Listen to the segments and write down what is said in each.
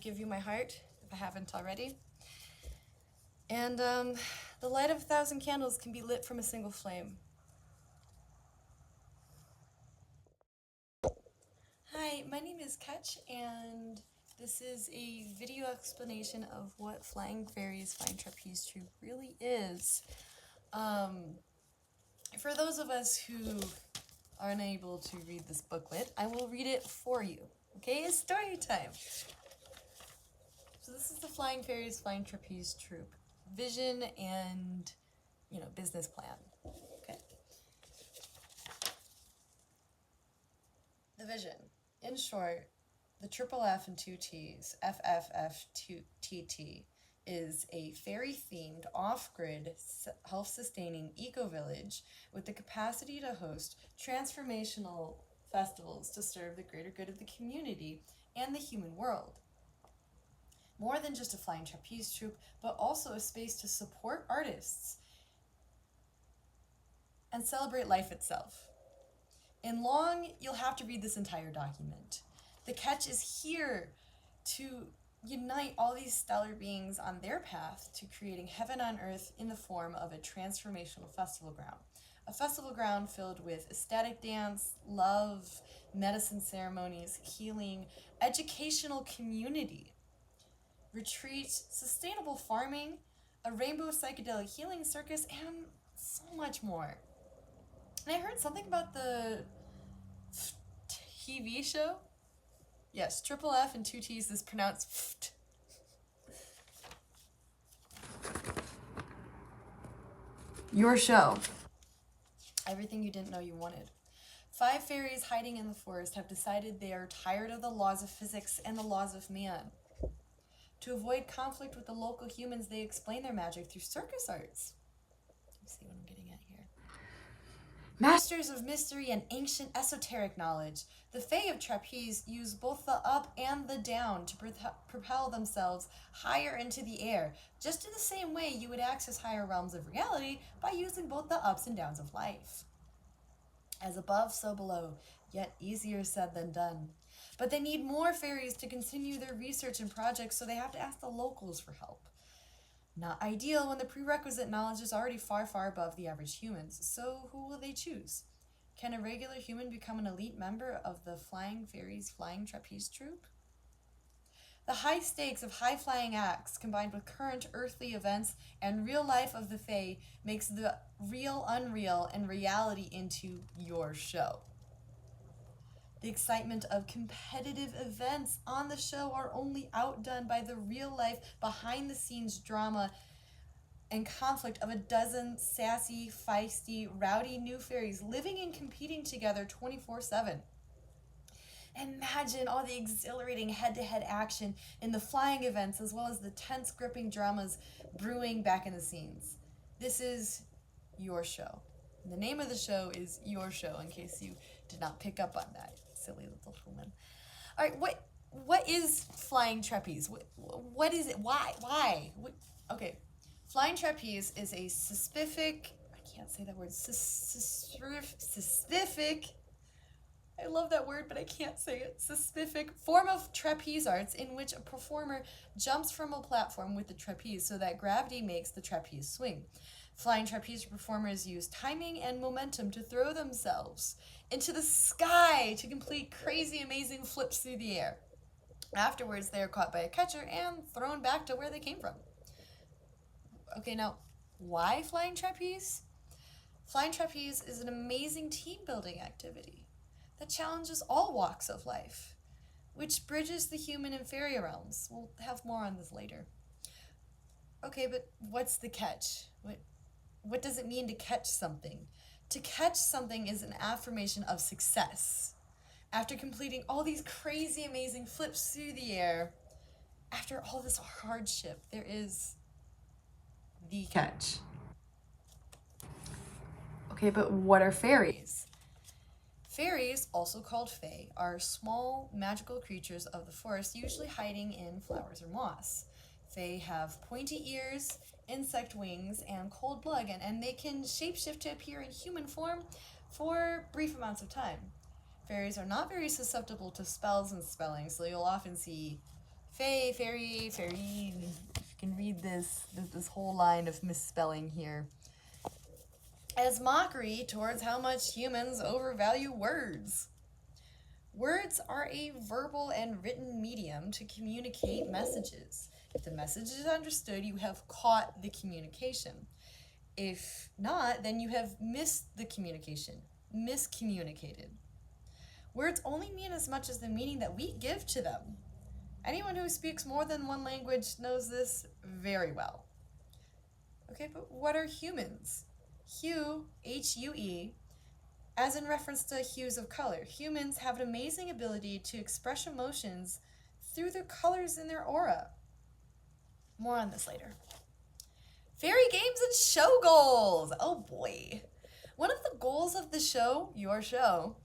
give you my heart, if I haven't already. And the light of 1,000 candles can be lit from a single flame. Hi, my name is Ketch, and this is a video explanation of what Flying Fairies Flying Trapeze Troupe really is. For those of us who are unable to read this booklet, I will read it for you. Okay, it's story time. So this is the Flying Fairies Flying Trapeze Troupe vision and, business plan. Okay. The vision. In short, the triple F and two T's, FFFTT, is a fairy-themed, off-grid, self-sustaining eco-village with the capacity to host transformational festivals to serve the greater good of the community and the human world. More than just a flying trapeze troupe, but also a space to support artists and celebrate life itself. In long, you'll have to read this entire document. The catch is here to unite all these stellar beings on their path to creating heaven on earth in the form of a transformational festival ground. A festival ground filled with ecstatic dance, love, medicine ceremonies, healing, educational community, retreats, sustainable farming, a rainbow psychedelic healing circus, and so much more. And I heard something about the TV show. Yes, triple F and two T's is pronounced FT. Your show. Everything you didn't know you wanted. 5 fairies hiding in the forest have decided they are tired of the laws of physics and the laws of man. To avoid conflict with the local humans, they explain their magic through circus arts. Let's see what I'm getting at here. Masters of mystery and ancient esoteric knowledge, the Fae of Trapeze use both the up and the down to propel themselves higher into the air, just in the same way you would access higher realms of reality by using both the ups and downs of life. As above, so below, yet easier said than done. But they need more fairies to continue their research and projects, so they have to ask the locals for help. Not ideal when the prerequisite knowledge is already far, far above the average humans. So who will they choose? Can a regular human become an elite member of the Flying Fairies Flying Trapeze Troupe? The high stakes of high-flying acts combined with current earthly events and real life of the Fae makes the real unreal and reality into your show. The excitement of competitive events on the show are only outdone by the real-life, behind-the-scenes drama and conflict of a dozen sassy, feisty, rowdy new fairies living and competing together 24/7. Imagine all the exhilarating head-to-head action in the flying events as well as the tense, gripping dramas brewing back in the scenes. This is your show. And the name of the show is Your Show, in case you did not pick up on that. Silly little human. All right, what is flying trapeze? What is it? Why? Okay, flying trapeze is a specific, I can't say that word, specific, I love that word, but I can't say it, specific form of trapeze arts in which a performer jumps from a platform with the trapeze so that gravity makes the trapeze swing. Flying trapeze performers use timing and momentum to throw themselves into the sky to complete crazy, amazing flips through the air. Afterwards, they are caught by a catcher and thrown back to where they came from. Okay, now, why flying trapeze? Flying trapeze is an amazing team-building activity that challenges all walks of life, which bridges the human and fairy realms. We'll have more on this later. Okay, but what's the catch? What does it mean to catch something? To catch something is an affirmation of success. After completing all these crazy, amazing flips through the air, after all this hardship, there is the catch. Okay, but what are fairies? Fairies, also called fae, are small, magical creatures of the forest, usually hiding in flowers or moss. Fae have pointy ears, insect wings, and cold blood, and they can shapeshift to appear in human form for brief amounts of time. Fairies are not very susceptible to spells and spelling, so you'll often see Fae, fairy, fairy. You can read this whole line of misspelling here. As mockery towards how much humans overvalue words. Words are a verbal and written medium to communicate messages. If the message is understood, you have caught the communication. If not, then you have missed the communication, miscommunicated. Words only mean as much as the meaning that we give to them. Anyone who speaks more than one language knows this very well. Okay, but what are humans? Hue, H-U-E, as in reference to hues of color. Humans have an amazing ability to express emotions through the colors in their aura. More on this later. Fairy games and show goals. Oh boy. One of the goals of the show, your show,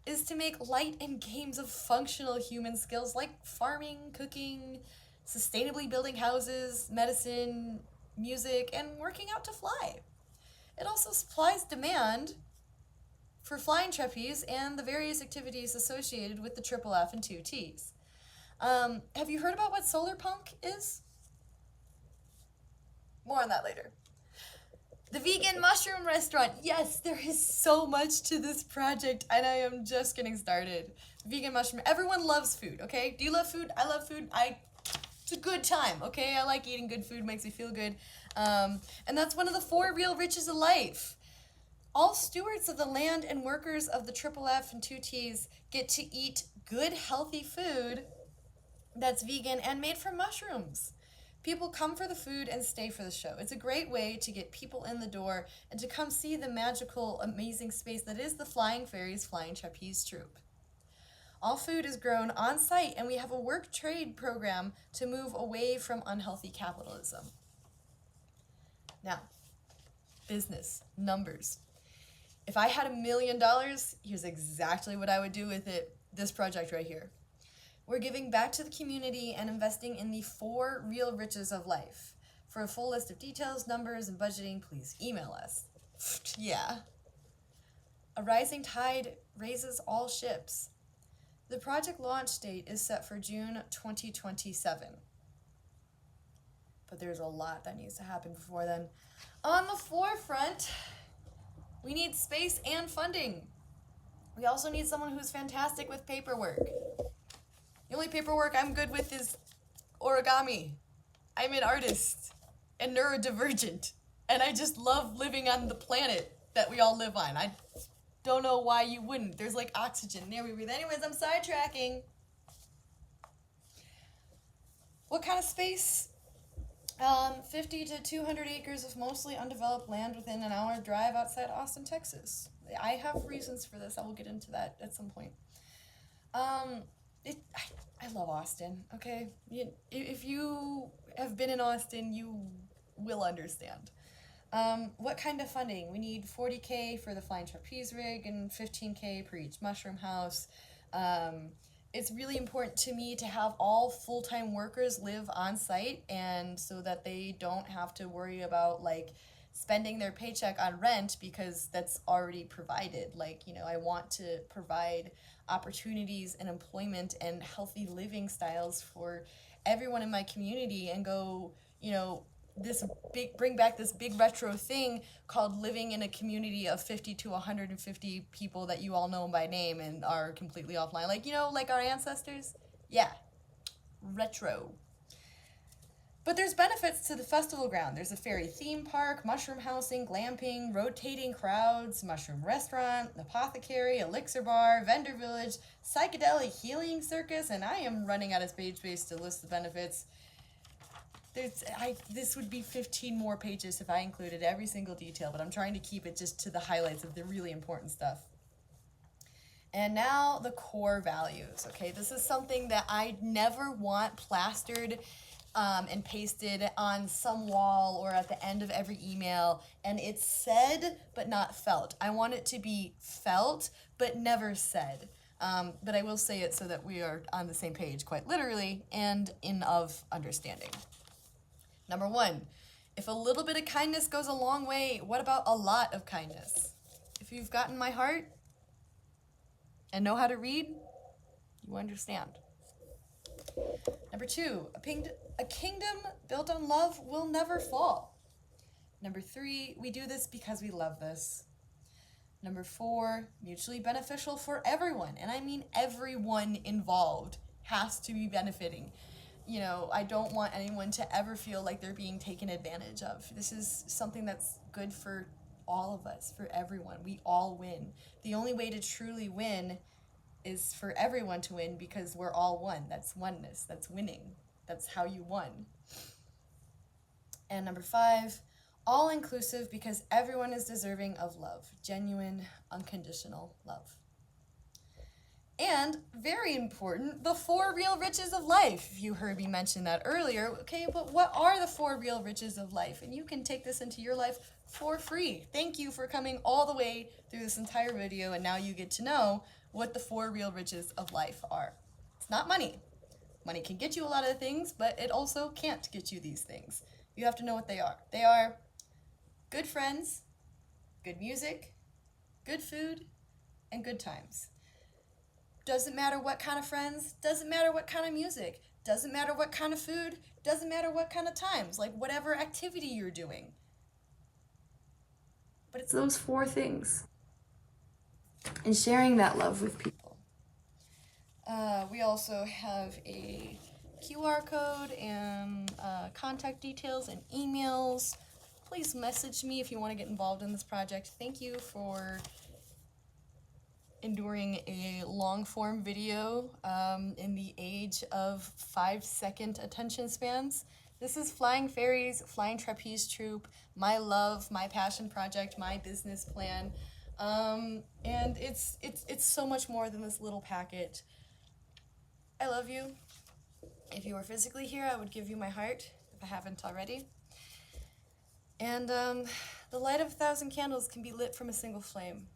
is to make light and games of functional human skills like farming, cooking, sustainably building houses, medicine, music, and working out to fly. It also supplies demand for flying trapeze and the various activities associated with the triple F and 2 T's. Have you heard about what solar punk is? More on that later. The vegan mushroom restaurant. Yes, there is so much to this project, and I am just getting started. Vegan mushroom. Everyone loves food, okay? Do you love food? I love food. It's a good time, okay? I like eating good food. Makes me feel good. And that's one of the 4 real riches of life. All stewards of the land and workers of the triple F and 2 T's get to eat good, healthy food that's vegan and made from mushrooms. People come for the food and stay for the show. It's a great way to get people in the door and to come see the magical, amazing space that is the Flying Fairies Flying Trapeze Troupe. All food is grown on site, and we have a work trade program to move away from unhealthy capitalism. Now, business, numbers. If I had $1 million, here's exactly what I would do with it. This project right here. We're giving back to the community and investing in the 4 real riches of life. For a full list of details, numbers, and budgeting, please email us. Yeah. A rising tide raises all ships. The project launch date is set for June 2027. But there's a lot that needs to happen before then. On the forefront, we need space and funding. We also need someone who's fantastic with paperwork. The only paperwork I'm good with is origami. I'm an artist and neurodivergent, and I just love living on the planet that we all live on. I don't know why you wouldn't. There's like oxygen. There we breathe. Anyways, I'm sidetracking. What kind of space? 50 to 200 acres of mostly undeveloped land within an hour drive outside Austin, Texas. I have reasons for this. I will get into that at some point. I love Austin, okay? If you have been in Austin, you will understand. What kind of funding? We need $40K for the flying trapeze rig and $15K per each mushroom house. It's really important to me to have all full-time workers live on site, and so that they don't have to worry about like spending their paycheck on rent because that's already provided. Like, I want to provide opportunities and employment and healthy living styles for everyone in my community, and go, bring back this big retro thing called living in a community of 50 to 150 people that you all know by name and are completely offline. Like our ancestors. Yeah. Retro. But there's benefits to the festival ground. There's a fairy theme park, mushroom housing, glamping, rotating crowds, mushroom restaurant, apothecary, elixir bar, vendor village, psychedelic healing circus, and I am running out of page space to list the benefits. This would be 15 more pages if I included every single detail, but I'm trying to keep it just to the highlights of the really important stuff. And now the core values, okay? This is something that I never want plastered and pasted on some wall or at the end of every email, and it's said but not felt. I want it to be felt but never said. But I will say it so that we are on the same page, quite literally, and in of understanding. Number 1, if a little bit of kindness goes a long way, what about a lot of kindness? If you've gotten my heart and know how to read, you understand. Number 2, a kingdom built on love will never fall. Number 3, we do this because we love this. Number 4, mutually beneficial for everyone. And I mean everyone involved has to be benefiting. You know, I don't want anyone to ever feel like they're being taken advantage of. This is something that's good for all of us, for everyone. We all win. The only way to truly win is for everyone to win, because we're all one. That's oneness. That's winning. That's how you won. And number 5, all inclusive, because everyone is deserving of love. Genuine, unconditional love. And very important, the 4 real riches of life. You heard me mention that earlier. Okay, but what are the 4 real riches of life? And you can take this into your life for free. Thank you for coming all the way through this entire video, and now you get to know what the 4 real riches of life are. It's not money. Money can get you a lot of things, but it also can't get you these things. You have to know what they are. They are good friends, good music, good food, and good times. Doesn't matter what kind of friends, doesn't matter what kind of music, doesn't matter what kind of food, doesn't matter what kind of times, like whatever activity you're doing. But it's those 4 things. And sharing that love with people. We also have a QR code and contact details and emails. Please message me if you want to get involved in this project. Thank you for enduring a long-form video in the age of 5-second attention spans. This is Flying Fairies, Flying Trapeze Troupe, my love, my passion project, my business plan. And it's so much more than this little packet. I love you. If you were physically here, I would give you my heart, if I haven't already. And the light of 1,000 candles can be lit from a single flame.